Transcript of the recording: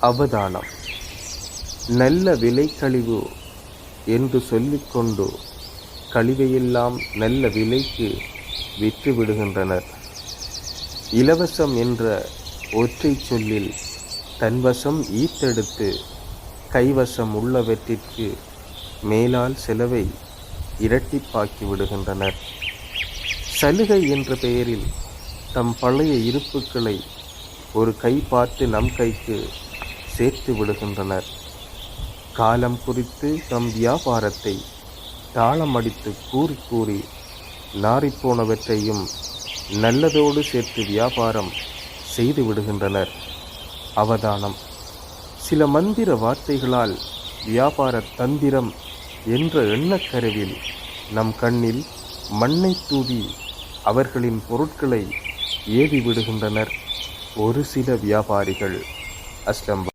அவதானம். நல்ல விலை கழிவு என்று சொல்லிக்கொண்டு கழிவையெல்லாம் நல்ல விலைக்கு விற்று விடுகின்றனர். இலவசம் என்ற ஒற்றை சொல்லில் தன்வசம் ஈர்த்தெடுத்து கைவசம் உள்ளவற்றிற்கு மேலால் செலவை இரட்டிப்பாக்கி விடுகின்றனர். சலுகை என்ற பெயரில் தம் பழைய இருப்புக்களை ஒரு கை பார்த்து நம் கைக்கு சேர்த்து விடுகின்றனர். காலம் குறித்து தம் வியாபாரத்தை தாளம் அடித்து கூறி கூறி நாறிப்போனவற்றையும் நல்லதோடு சேர்த்து வியாபாரம் செய்து விடுகின்றனர். அவதானம். சில மந்திர வார்த்தைகளால் வியாபார தந்திரம் என்ற எண்ணக்கருவில் நம் கண்ணில் மண்ணை தூவி அவர்களின் பொருட்களை ஏவி விடுகின்றனர் ஒரு சில வியாபாரிகள். அஸ்லம்.